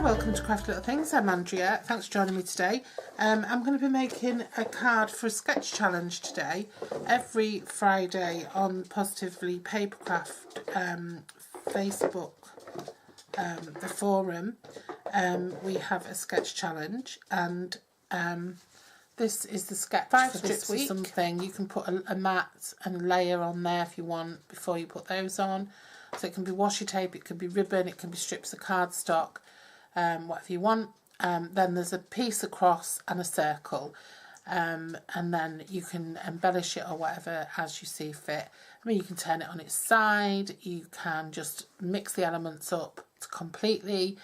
welcome to Craft Little Things. I'm Andrea. Thanks for joining me today. I'm going to be making a card for a sketch challenge today. Every Friday on Positively Papercraft Facebook, the forum, we have a sketch challenge, and this is the sketch for this week. Something you can put a mat and a layer on there if you want before you put those on. So it can be washi tape, it can be ribbon, it can be strips of cardstock, whatever you want. Then there's a piece across and a circle, and then you can embellish it or whatever as you see fit. I mean, you can turn it on its side, you can just mix the elements up completely.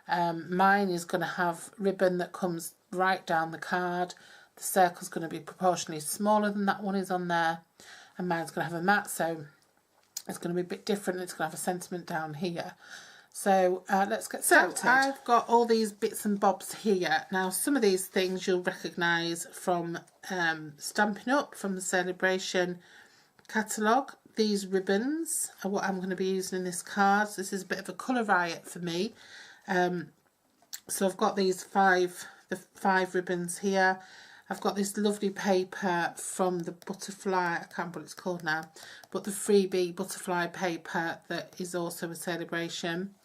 Mine is going to have ribbon that comes right down the card. The circle's going to be proportionally smaller than that one is on there, and mine's going to have a mat, so it's going to be a bit different. It's going to have a sentiment down here. So let's get started. So I've got all these bits and bobs here. Now, some of these things you'll recognise from Stampin Up, from the Saleabration catalogue. These ribbons are what I'm going to be using in this card. This is a bit of a colour riot for me. So I've got these five ribbons here. I've got this lovely paper from the butterfly, I can't remember what it's called now, but the freebie butterfly paper that is also a Saleabration.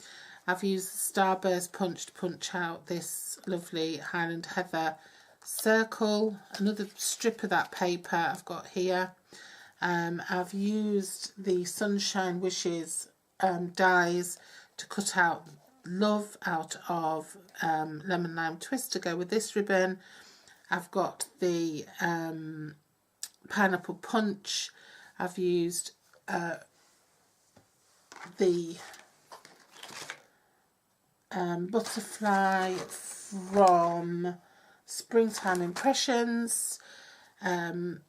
I've used the Starburst punch to punch out this lovely Highland Heather circle. Another strip of that paper I've got here. I've used the Sunshine Wishes dies to cut out love out of lemon lime twist to go with this ribbon. I've got the pineapple punch. I've used the butterfly from Springtime Impressions to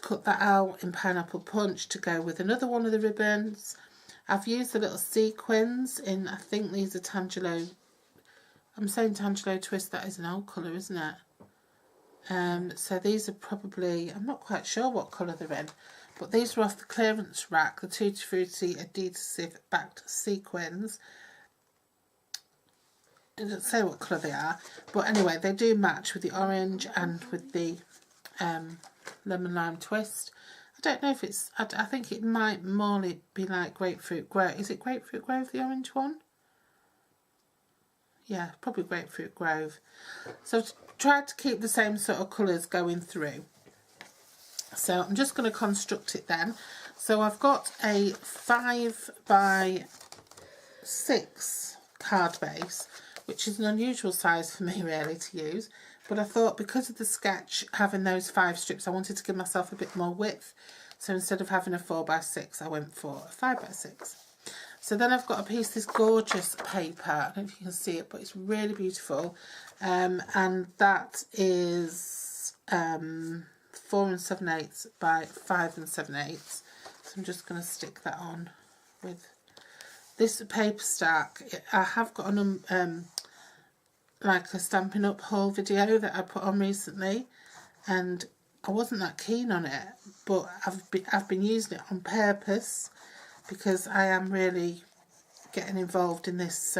cut that out in pineapple punch to go with another one of the ribbons. I've used the little sequins in, I think these are Tangelo. I'm saying Tangelo twist, that is an old colour, isn't it? So these are probably, I'm not quite sure what colour they're in, but these were off the clearance rack, the Tutti Frutti adhesive backed sequins. It doesn't say what colour they are, but anyway, they do match with the orange and with the lemon lime twist. I don't know if it's, I think it might more be like Grapefruit Grove. Is it Grapefruit Grove, the orange one? Yeah, probably Grapefruit Grove. So I've tried to keep the same sort of colours going through. So I'm just going to construct it then. So I've got a 5x6 card base, which is an unusual size for me really to use. But I thought because of the sketch having those 5 strips, I wanted to give myself a bit more width. So instead of having a 4x6, I went for a 5x6. So then I've got a piece of this gorgeous paper. I don't know if you can see it, but it's really beautiful. And that is 4 7/8 by 5 7/8. So I'm just going to stick that on with this paper stack. I have got an like a Stampin' Up haul video that I put on recently, and I wasn't that keen on it, but I've been using it on purpose because I am really getting involved in this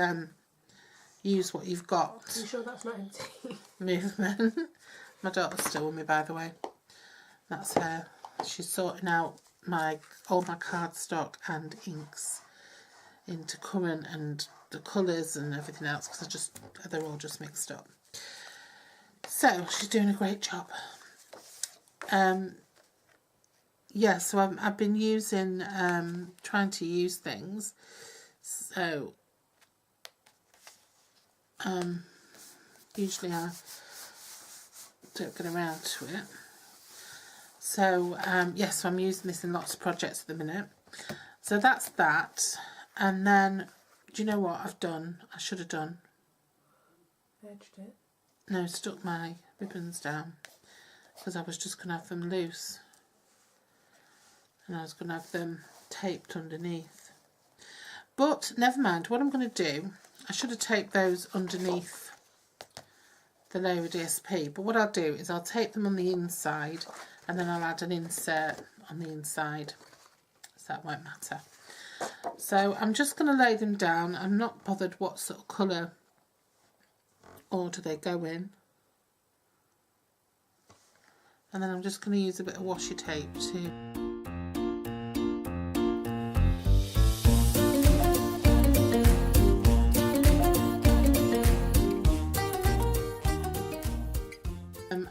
use what you've got. Are you sure that's not empty? Movement. My daughter's still with me, by the way. That's her. She's sorting out all my cardstock and inks into current and the colours and everything else, because they're all just mixed up. So she's doing a great job. Yeah, so I've been using, trying to use things. So usually I don't get around to it. So yes, so I'm using this in lots of projects at the minute. So that's that. And then, do you know what I've done? I should have done. Edged it? No, stuck my ribbons down because I was just going to have them loose. And I was going to have them taped underneath. But never mind, what I'm going to do, I should have taped those underneath the layer of DSP, but what I'll do is I'll tape them on the inside and then I'll add an insert on the inside, so that won't matter. So I'm just going to lay them down. I'm not bothered what sort of colour order they go in. And then I'm just going to use a bit of washi tape to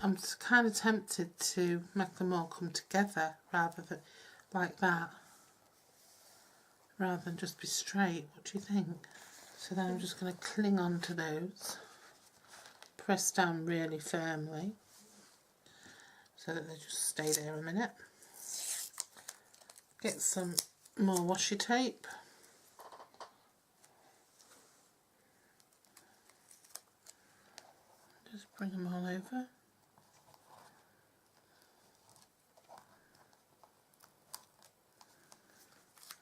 I'm kind of tempted to make them all come together rather than like that, rather than just be straight. What do you think? So then I'm just going to cling on to those, press down really firmly so that they just stay there a minute. Get some more washi tape. Just bring them all over.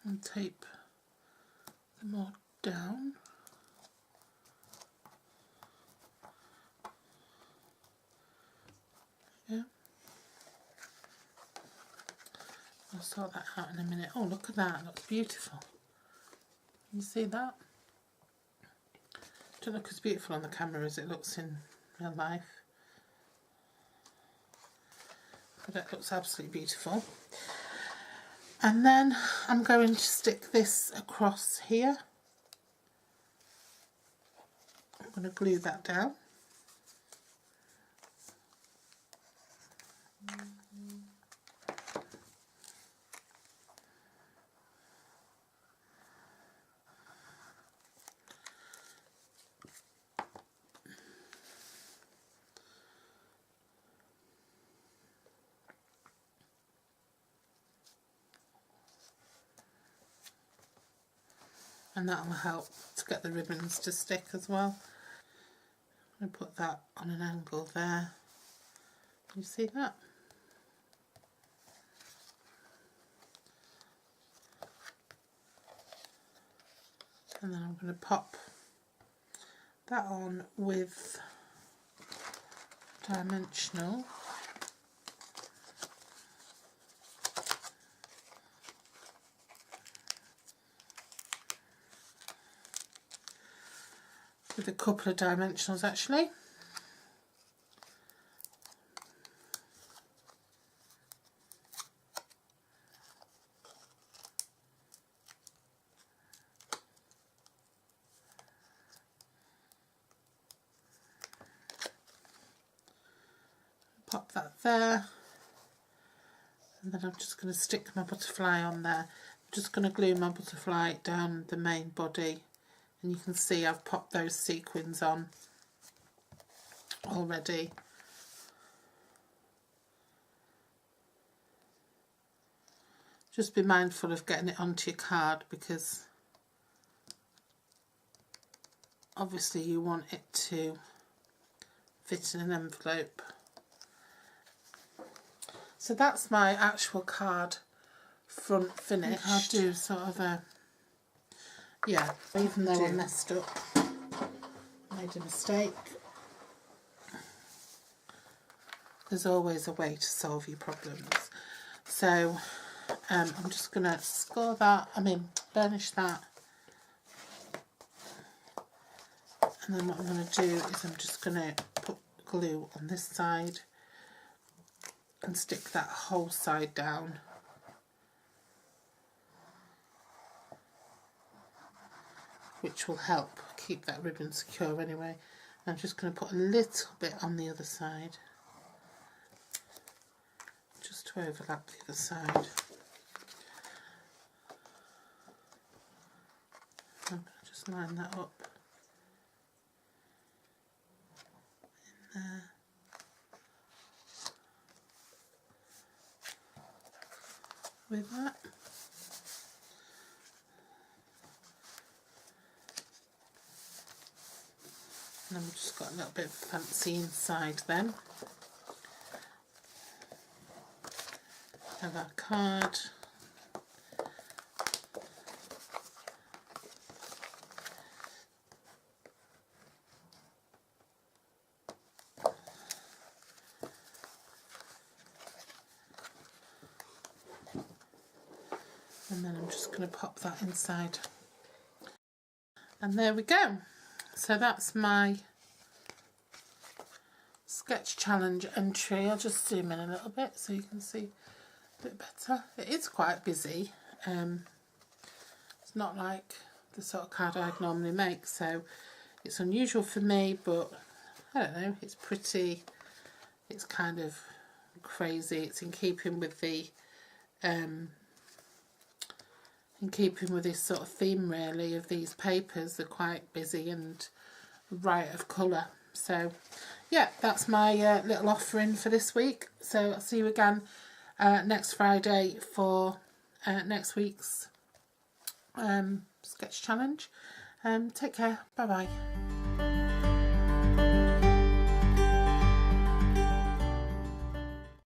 And tape them all down. Yeah. I'll sort that out in a minute. Oh, look at that, it looks beautiful. You see that? Don't look as beautiful on the camera as it looks in real life. But it looks absolutely beautiful. And then I'm going to stick this across here. I'm going to glue that down. And that will help to get the ribbons to stick as well. I'm going to put that on an angle there. You see that? And then I'm going to pop that on with dimensional. With a couple of dimensionals actually. Pop that there. And then I'm just going to stick my butterfly on there. I'm just going to glue my butterfly down the main body. And you can see I've popped those sequins on already. Just be mindful of getting it onto your card because obviously you want it to fit in an envelope. So that's my actual card front finished. I'll do sort of a, yeah, even though I messed up, made a mistake, there's always a way to solve your problems. So I'm just going to score that, burnish that, and then what I'm going to do is I'm just going to put glue on this side and stick that whole side down. Which will help keep that ribbon secure anyway. I'm just going to put a little bit on the other side, just to overlap the other side. I'm going to just line that up in there. With that. And then we've just got a little bit of fancy inside then. Have our card. And then I'm just going to pop that inside. And there we go. So that's my sketch challenge entry. I'll just zoom in a little bit so you can see a bit better. It is quite busy. It's not like the sort of card I'd normally make, so it's unusual for me, but I don't know, it's pretty, it's kind of crazy. It's in keeping with the this sort of theme really of these papers. They're quite busy and right of colour. So yeah, that's my little offering for this week. So I'll see you again next Friday for next week's sketch challenge. Take care. Bye bye.